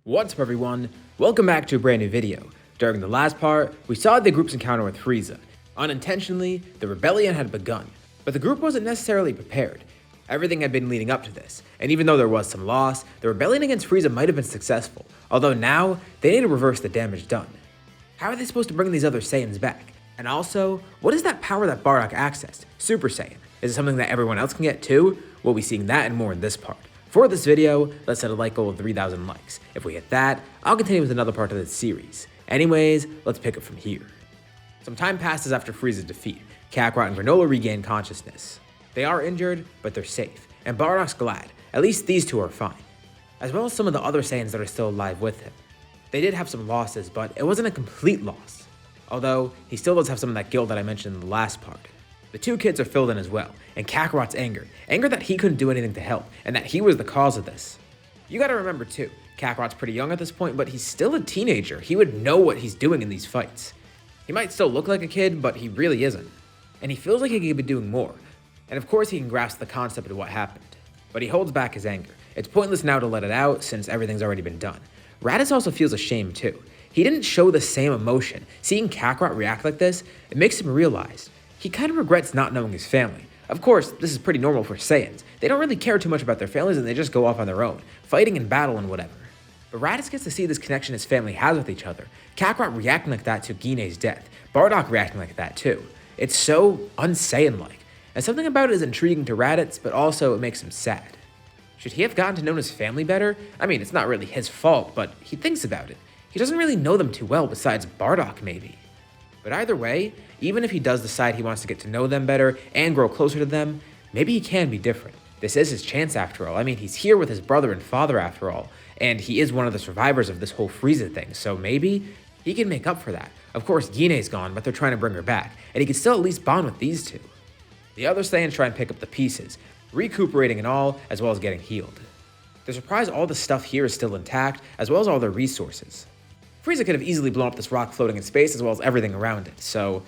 What's up everyone, welcome back to a brand new video. During the last part, we saw the group's encounter with Frieza. Unintentionally, the rebellion had begun, but the group wasn't necessarily prepared. Everything had been leading up to this, and even though there was some loss, the rebellion against Frieza might have been successful, although now, they need to reverse the damage done. How are they supposed to bring these other Saiyans back? And also, what is that power that Bardock accessed? Super Saiyan. Is it something that everyone else can get too? We'll be seeing that and more in this part. For this video, let's set a like goal of 3,000 likes. If we hit that, I'll continue with another part of this series. Anyways, let's pick up from here. Some time passes after Frieza's defeat. Kakarot and Granola regain consciousness. They are injured, but they're safe, and Bardock's glad. At least these two are fine, as well as some of the other Saiyans that are still alive with him. They did have some losses, but it wasn't a complete loss. Although, he still does have some of that guilt that I mentioned in the last part. The two kids are filled in as well, and Kakarot's angered. Anger that he couldn't do anything to help, and that he was the cause of this. You gotta remember too, Kakarot's pretty young at this point, but he's still a teenager. He would know what he's doing in these fights. He might still look like a kid, but he really isn't. And he feels like he could be doing more. And of course he can grasp the concept of what happened. But he holds back his anger. It's pointless now to let it out, since everything's already been done. Raditz also feels ashamed too. He didn't show the same emotion. Seeing Kakarot react like this, it makes him realize he kind of regrets not knowing his family. Of course, this is pretty normal for Saiyans. They don't really care too much about their families and they just go off on their own, fighting in battle and whatever. But Raditz gets to see this connection his family has with each other. Kakarot reacting like that to Guine's death. Bardock reacting like that too. It's so un-Saiyan-like. And something about it is intriguing to Raditz, but also it makes him sad. Should he have gotten to know his family better? I mean, it's not really his fault, but he thinks about it. He doesn't really know them too well besides Bardock maybe. But either way, even if he does decide he wants to get to know them better and grow closer to them, maybe he can be different. This is his chance after all. I mean, he's here with his brother and father after all, and he is one of the survivors of this whole Frieza thing, so maybe he can make up for that. Of course, Guine's gone, but they're trying to bring her back, and he can still at least bond with these two. The other Saiyans try and pick up the pieces, recuperating and all, as well as getting healed. They're surprised all the stuff here is still intact, as well as all their resources. Frieza could have easily blown up this rock floating in space as well as everything around it, so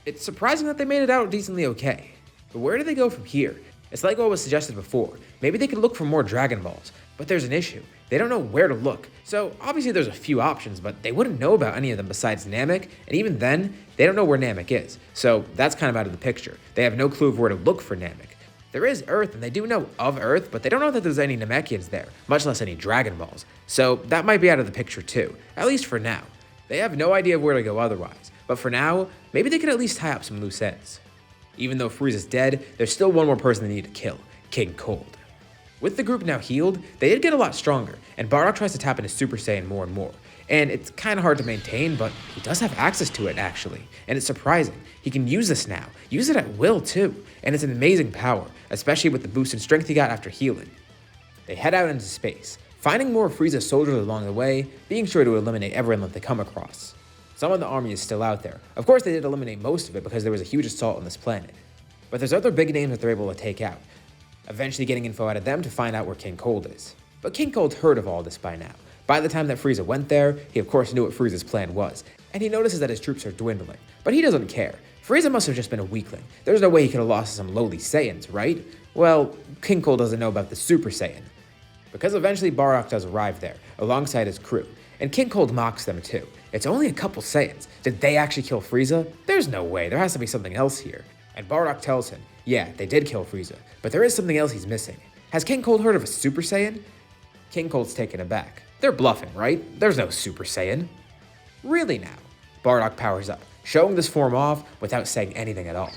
it's surprising that they made it out decently okay. But where do they go from here? It's like what was suggested before. Maybe they could look for more Dragon Balls, but there's an issue. They don't know where to look. So obviously there's a few options, but they wouldn't know about any of them besides Namek, and even then, they don't know where Namek is. So that's kind of out of the picture. They have no clue of where to look for Namek. There is Earth, and they do know of Earth, but they don't know that there's any Namekians there, much less any Dragon Balls. So that might be out of the picture too, at least for now. They have no idea of where to go otherwise, but for now, maybe they could at least tie up some loose ends. Even though Frieza's dead, there's still one more person they need to kill, King Cold. With the group now healed, they did get a lot stronger, and Bardock tries to tap into Super Saiyan more and more. And it's kind of hard to maintain, but he does have access to it actually, and it's surprising. He can use this now, use it at will too, and it's an amazing power, especially with the boost in strength he got after healing. They head out into space, finding more Frieza soldiers along the way, being sure to eliminate everyone that they come across. Some of the army is still out there. Of course they did eliminate most of it because there was a huge assault on this planet. But there's other big names that they're able to take out, eventually getting info out of them to find out where King Cold is. But King Cold heard of all this by now. By the time that Frieza went there, he of course knew what Frieza's plan was, and he notices that his troops are dwindling. But he doesn't care. Frieza must have just been a weakling. There's no way he could have lost to some lowly Saiyans, right? Well, King Cold doesn't know about the Super Saiyan. Because eventually Bardock does arrive there, alongside his crew, and King Cold mocks them too. It's only a couple Saiyans. Did they actually kill Frieza? There's no way, there has to be something else here. And Bardock tells him, yeah, they did kill Frieza, but there is something else he's missing. Has King Cold heard of a Super Saiyan? King Cold's taken aback. They're bluffing, right? There's no Super Saiyan. Really now? Bardock powers up, showing this form off without saying anything at all.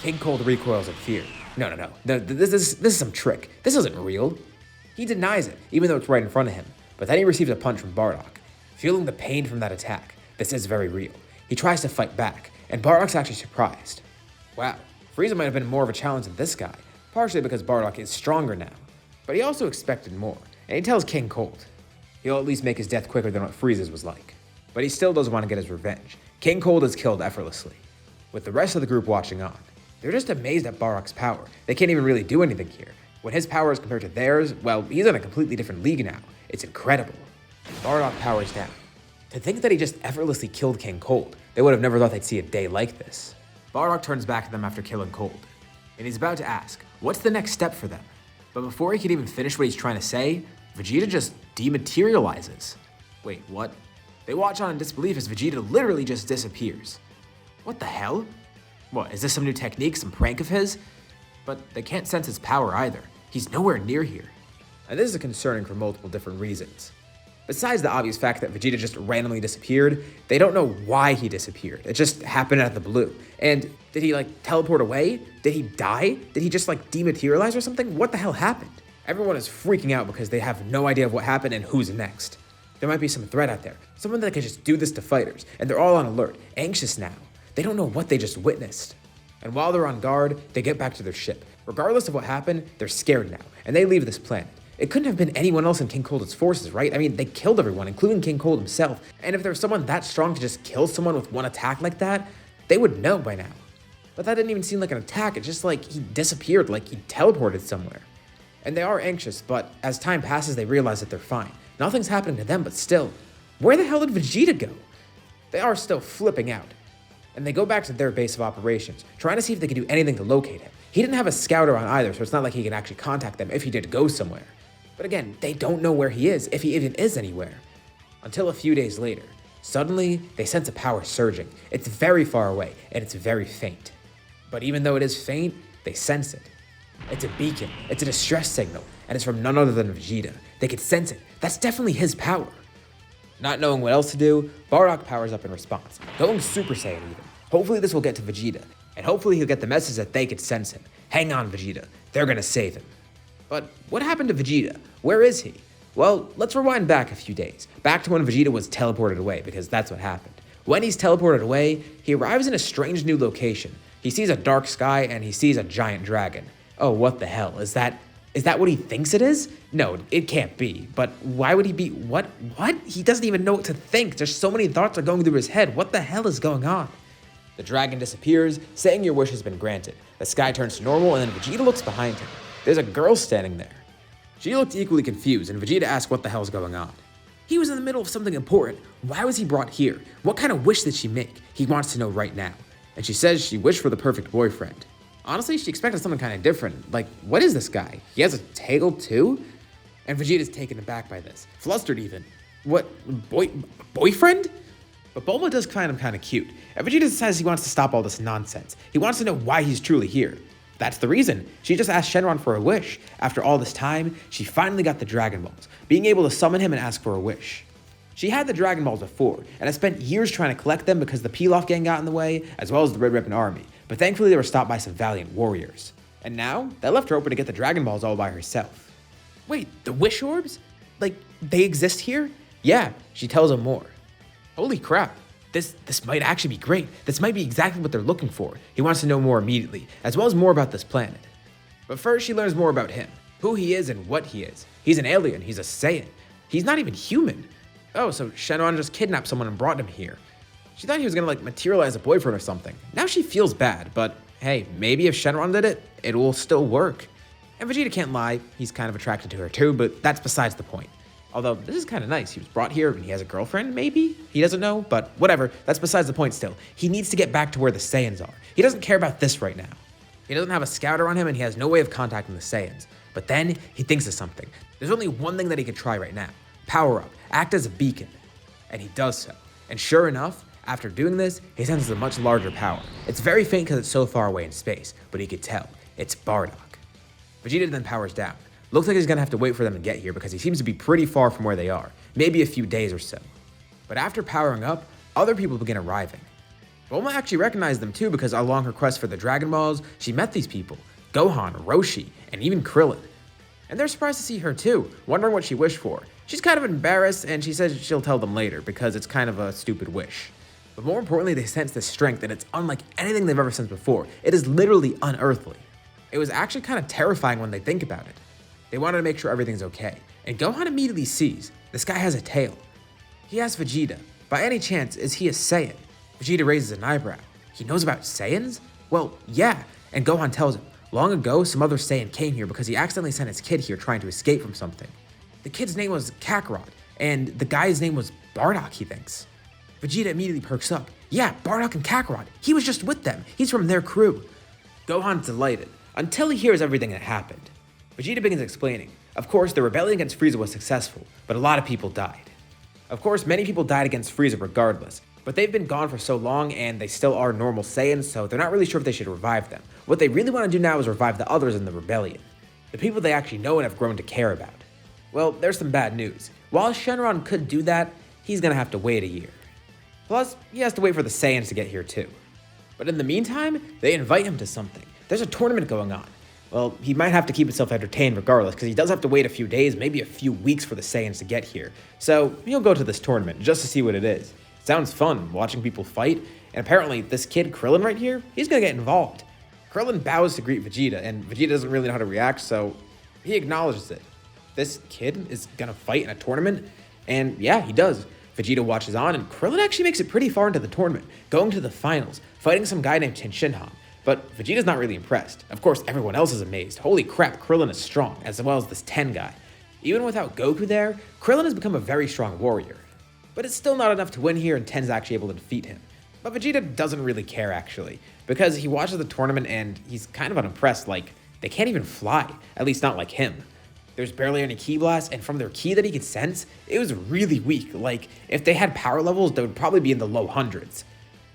King Cold recoils in fear. No. This is some trick. This isn't real. He denies it, even though it's right in front of him. But then he receives a punch from Bardock. Feeling the pain from that attack, this is very real. He tries to fight back, and Bardock's actually surprised. Wow, Frieza might have been more of a challenge than this guy, partially because Bardock is stronger now. But he also expected more, and he tells King Cold he'll at least make his death quicker than what Frieza's was like. But he still doesn't want to get his revenge. King Cold is killed effortlessly, with the rest of the group watching on. They're just amazed at Bardock's power. They can't even really do anything here. When his power is compared to theirs, well, he's in a completely different league now. It's incredible. Bardock powers down. To think that he just effortlessly killed King Cold, they would have never thought they'd see a day like this. Bardock turns back to them after killing Cold, and he's about to ask, what's the next step for them? But before he can even finish what he's trying to say, Vegeta just dematerializes. Wait, what? They watch on in disbelief as Vegeta literally just disappears. What the hell? What, is this some new technique, some prank of his? But they can't sense his power either. He's nowhere near here. And this is concerning for multiple different reasons. Besides the obvious fact that Vegeta just randomly disappeared, they don't know why he disappeared. It just happened out of the blue. And did he teleport away? Did he die? Did he just dematerialize or something? What the hell happened? Everyone is freaking out because they have no idea of what happened and who's next. There might be some threat out there, someone that could just do this to fighters, and they're all on alert, anxious now. They don't know what they just witnessed. And while they're on guard, they get back to their ship. Regardless of what happened, they're scared now, and they leave this planet. It couldn't have been anyone else in King Cold's forces, right? I mean, they killed everyone, including King Cold himself. And if there was someone that strong to just kill someone with one attack like that, they would know by now. But that didn't even seem like an attack. It's just he disappeared, he teleported somewhere. And they are anxious, but as time passes, they realize that they're fine. Nothing's happening to them, but still, where the hell did Vegeta go? They are still flipping out. And they go back to their base of operations, trying to see if they can do anything to locate him. He didn't have a scouter on either, so it's not like he can actually contact them if he did go somewhere. But again, they don't know where he is, if he even is anywhere. Until a few days later, suddenly they sense a power surging. It's very far away, and it's very faint. But even though it is faint, they sense it. It's a beacon, it's a distress signal, and it's from none other than Vegeta. They can sense it. That's definitely his power. Not knowing what else to do, Bardock powers up in response, going Super Saiyan even. Hopefully this will get to Vegeta, and hopefully he'll get the message that they could sense him. Hang on, Vegeta. They're gonna save him. But what happened to Vegeta? Where is he? Well, let's rewind back a few days, back to when Vegeta was teleported away, because that's what happened. When he's teleported away, he arrives in a strange new location. He sees a dark sky and he sees a giant dragon. Oh, what the hell? Is that what he thinks it is? No, it can't be. But why would he be, what? He doesn't even know what to think. There's so many thoughts are going through his head. What the hell is going on? The dragon disappears, saying your wish has been granted. The sky turns to normal and then Vegeta looks behind him. There's a girl standing there. She looked equally confused and Vegeta asked what the hell's going on. He was in the middle of something important. Why was he brought here? What kind of wish did she make? He wants to know right now. And she says she wished for the perfect boyfriend. Honestly, she expected something kind of different. What is this guy? He has a tail too? And Vegeta's taken aback by this. Flustered even. What, boyfriend? But Bulma does find him kind of cute. And Vegeta decides he wants to stop all this nonsense. He wants to know why he's truly here. That's the reason. She just asked Shenron for a wish. After all this time, she finally got the Dragon Balls, being able to summon him and ask for a wish. She had the Dragon Balls before, and had spent years trying to collect them because the Pilaf gang got in the way, as well as the Red Ribbon Army, but thankfully they were stopped by some valiant warriors. And now, that left her open to get the Dragon Balls all by herself. Wait, the Wish Orbs? They exist here? Yeah, she tells him more. Holy crap, this might actually be great. This might be exactly what they're looking for. He wants to know more immediately, as well as more about this planet. But first, she learns more about him, who he is and what he is. He's an alien, he's a Saiyan. He's not even human. Oh, so Shenron just kidnapped someone and brought him here. She thought he was gonna materialize a boyfriend or something. Now she feels bad, but hey, maybe if Shenron did it, it will still work. And Vegeta can't lie, he's kind of attracted to her too, but that's besides the point. Although, this is kind of nice. He was brought here and he has a girlfriend, maybe? He doesn't know, but whatever. That's besides the point still. He needs to get back to where the Saiyans are. He doesn't care about this right now. He doesn't have a scouter on him and he has no way of contacting the Saiyans. But then, he thinks of something. There's only one thing that he could try right now. Power up. Act as a beacon. And he does so. And sure enough, after doing this, he senses a much larger power. It's very faint because it's so far away in space, but he could tell. It's Bardock. Vegeta then powers down. Looks like he's gonna have to wait for them to get here because he seems to be pretty far from where they are, maybe a few days or so. But after powering up, other people begin arriving. Bulma actually recognized them too because along her quest for the Dragon Balls, she met these people, Gohan, Roshi, and even Krillin. And they're surprised to see her too, wondering what she wished for. She's kind of embarrassed and she says she'll tell them later because it's kind of a stupid wish. But more importantly, they sense this strength and it's unlike anything they've ever sensed before. It is literally unearthly. It was actually kind of terrifying when they think about it. They wanted to make sure everything's okay, and Gohan immediately sees this guy has a tail. He asks Vegeta, by any chance, is he a Saiyan? Vegeta raises an eyebrow. He knows about Saiyans? Well, yeah, and Gohan tells him, long ago, some other Saiyan came here because he accidentally sent his kid here trying to escape from something. The kid's name was Kakarot, and the guy's name was Bardock, he thinks. Vegeta immediately perks up. Yeah, Bardock and Kakarot, he was just with them. He's from their crew. Gohan's delighted, until he hears everything that happened. Vegeta begins explaining. Of course, the rebellion against Frieza was successful, but a lot of people died. Of course, many people died against Frieza regardless, but they've been gone for so long and they still are normal Saiyans, so they're not really sure if they should revive them. What they really want to do now is revive the others in the rebellion, the people they actually know and have grown to care about. Well, there's some bad news. While Shenron could do that, he's gonna have to wait a year. Plus, he has to wait for the Saiyans to get here too. But in the meantime, they invite him to something. There's a tournament going on. Well, he might have to keep himself entertained regardless, because he does have to wait a few days, maybe a few weeks for the Saiyans to get here. So he'll go to this tournament just to see what it is. It sounds fun, watching people fight, and apparently this kid, Krillin right here, he's gonna get involved. Krillin bows to greet Vegeta, and Vegeta doesn't really know how to react, so he acknowledges it. This kid is gonna fight in a tournament, and yeah, he does. Vegeta watches on, and Krillin actually makes it pretty far into the tournament, going to the finals, fighting some guy named Tenshinhan. But Vegeta's not really impressed. Of course, everyone else is amazed. Holy crap, Krillin is strong, as well as this 10 guy. Even without Goku there, Krillin has become a very strong warrior. But it's still not enough to win here, and 10's actually able to defeat him. But Vegeta doesn't really care, actually, because he watches the tournament and he's kind of unimpressed, like, they can't even fly, at least not like him. There's barely any ki blasts, and from their ki that he could sense, it was really weak. Like, if they had power levels, they would probably be in the low hundreds.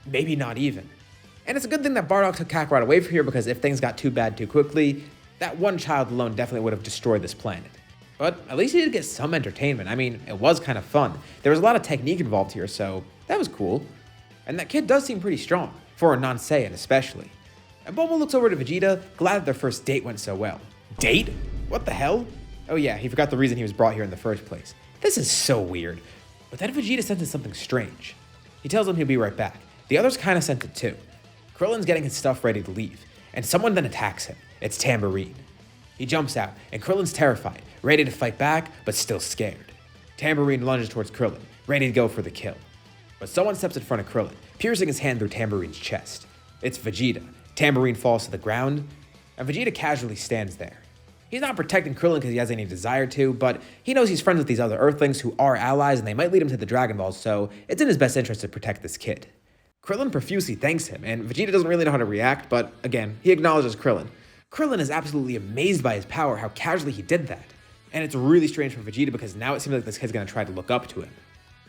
Maybe not even. And it's a good thing that Bardock took Kakarot away from here, because if things got too bad too quickly, that one child alone definitely would have destroyed this planet. But at least he did get some entertainment. I mean, it was kind of fun. There was a lot of technique involved here, so that was cool. And that kid does seem pretty strong, for a non-Saiyan especially. And Bulma looks over to Vegeta, glad that their first date went so well. Date? What the hell? Oh yeah, he forgot the reason he was brought here in the first place. This is so weird. But then Vegeta senses something strange. He tells him he'll be right back. The others kind of sense it too. Krillin's getting his stuff ready to leave, and someone then attacks him. It's Tambourine. He jumps out, and Krillin's terrified, ready to fight back, but still scared. Tambourine lunges towards Krillin, ready to go for the kill. But someone steps in front of Krillin, piercing his hand through Tambourine's chest. It's Vegeta. Tambourine falls to the ground, and Vegeta casually stands there. He's not protecting Krillin because he has any desire to, but he knows he's friends with these other Earthlings who are allies, and they might lead him to the Dragon Balls, so it's in his best interest to protect this kid. Krillin profusely thanks him, and Vegeta doesn't really know how to react, but again, he acknowledges Krillin. Krillin is absolutely amazed by his power, how casually he did that. And it's really strange for Vegeta because now it seems like this kid's gonna try to look up to him.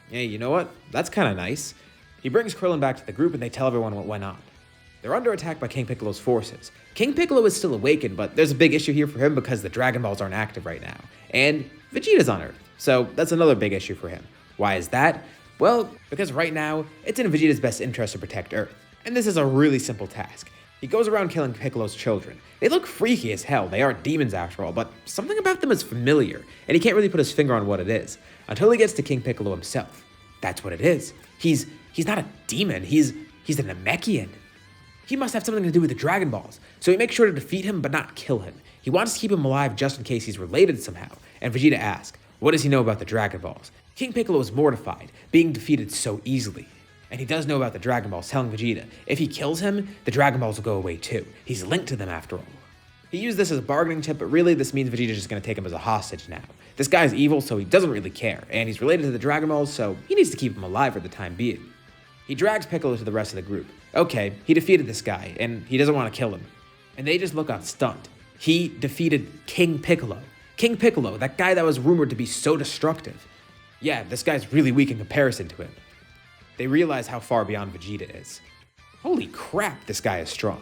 Hey, you know what? That's kinda nice. He brings Krillin back to the group and they tell everyone what went on. They're under attack by King Piccolo's forces. King Piccolo is still awakened, but there's a big issue here for him because the Dragon Balls aren't active right now. And Vegeta's on Earth, so that's another big issue for him. Why is that? Well, because right now, it's in Vegeta's best interest to protect Earth. And this is a really simple task. He goes around killing Piccolo's children. They look freaky as hell, they aren't demons after all, but something about them is familiar, and he can't really put his finger on what it is, until he gets to King Piccolo himself. That's what it is. He's not a demon, he's a Namekian. He must have something to do with the Dragon Balls, so he makes sure to defeat him but not kill him. He wants to keep him alive just in case he's related somehow, and Vegeta asks, what does he know about the Dragon Balls? King Piccolo is mortified, being defeated so easily. And he does know about the Dragon Balls, telling Vegeta, if he kills him, the Dragon Balls will go away too. He's linked to them after all. He used this as a bargaining chip, but really this means Vegeta's just gonna take him as a hostage now. This guy's evil, so he doesn't really care, and he's related to the Dragon Balls, so he needs to keep him alive for the time being. He drags Piccolo to the rest of the group. Okay, he defeated this guy, and he doesn't want to kill him. And they just look on stunned. He defeated King Piccolo. King Piccolo, that guy that was rumored to be so destructive. Yeah, this guy's really weak in comparison to him. They realize how far beyond Vegeta is. Holy crap, this guy is strong.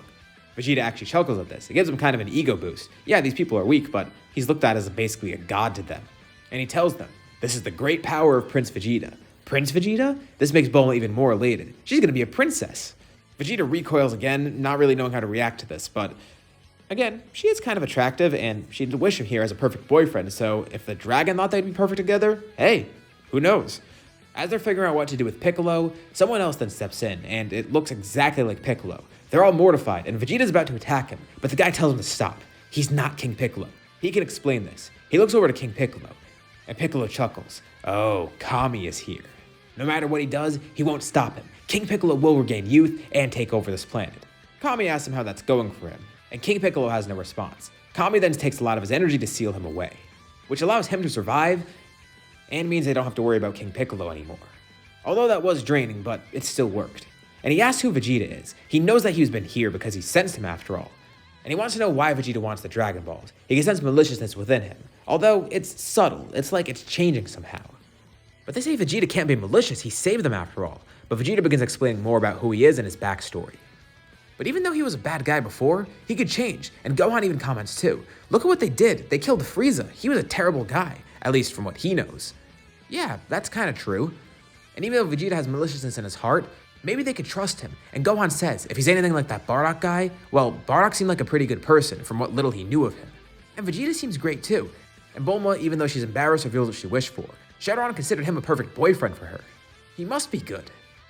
Vegeta actually chuckles at this. It gives him kind of an ego boost. Yeah, these people are weak, but he's looked at as basically a god to them. And he tells them, this is the great power of Prince Vegeta. Prince Vegeta? This makes Bulma even more elated. She's gonna be a princess. Vegeta recoils again, not really knowing how to react to this, but again, she is kind of attractive, and she'd wish him here as a perfect boyfriend, so if the dragon thought they'd be perfect together, hey, who knows? As they're figuring out what to do with Piccolo, someone else then steps in, and it looks exactly like Piccolo. They're all mortified, and Vegeta's about to attack him, but the guy tells him to stop. He's not King Piccolo. He can explain this. He looks over to King Piccolo, and Piccolo chuckles. Oh, Kami is here. No matter what he does, he won't stop him. King Piccolo will regain youth and take over this planet. Kami asks him how that's going for him, and King Piccolo has no response. Kami then takes a lot of his energy to seal him away, which allows him to survive and means they don't have to worry about King Piccolo anymore. Although that was draining, but it still worked. And he asks who Vegeta is. He knows that he's been here because he sensed him after all. and he wants to know why Vegeta wants the Dragon Balls. He can sense maliciousness within him, although it's subtle. It's like it's changing somehow. But they say Vegeta can't be malicious, he saved them after all. But Vegeta begins explaining more about who he is and his backstory. But even though he was a bad guy before, he could change, and Gohan even comments too. Look at what they did. They killed Frieza. He was a terrible guy, at least from what he knows. Yeah, that's kind of true. And even though Vegeta has maliciousness in his heart, maybe they could trust him. And Gohan says, if he's anything like that Bardock guy, well, Bardock seemed like a pretty good person from what little he knew of him. And Vegeta seems great too. And Bulma, even though she's embarrassed, reveals what she wished for. Shenron considered him a perfect boyfriend for her. He must be good.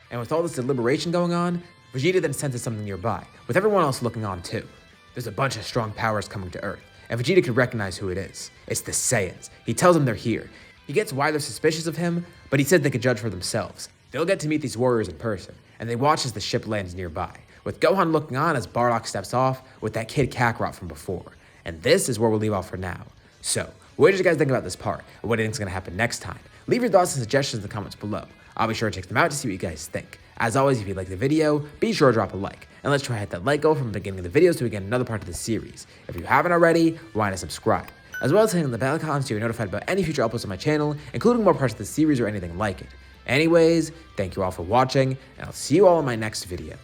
And with all this deliberation going on, Vegeta then senses something nearby, with everyone else looking on too. There's a bunch of strong powers coming to Earth, and Vegeta could recognize who it is. It's the Saiyans. He tells them they're here. He gets why they're suspicious of him, but he said they could judge for themselves. They'll get to meet these warriors in person, and they watch as the ship lands nearby, with Gohan looking on as Bardock steps off with that kid Kakarot from before. And this is where we'll leave off for now. So, what did you guys think about this part, and what do you think is going to happen next time? Leave your thoughts and suggestions in the comments below. I'll be sure to check them out to see what you guys think. As always, if you like the video, be sure to drop a like. And let's try to hit that like goal from the beginning of the video so we get another part of the series. If you haven't already, why not subscribe? As well as hitting the bell icon so you're notified about any future uploads on my channel, including more parts of the series or anything like it. Anyways, thank you all for watching, and I'll see you all in my next video.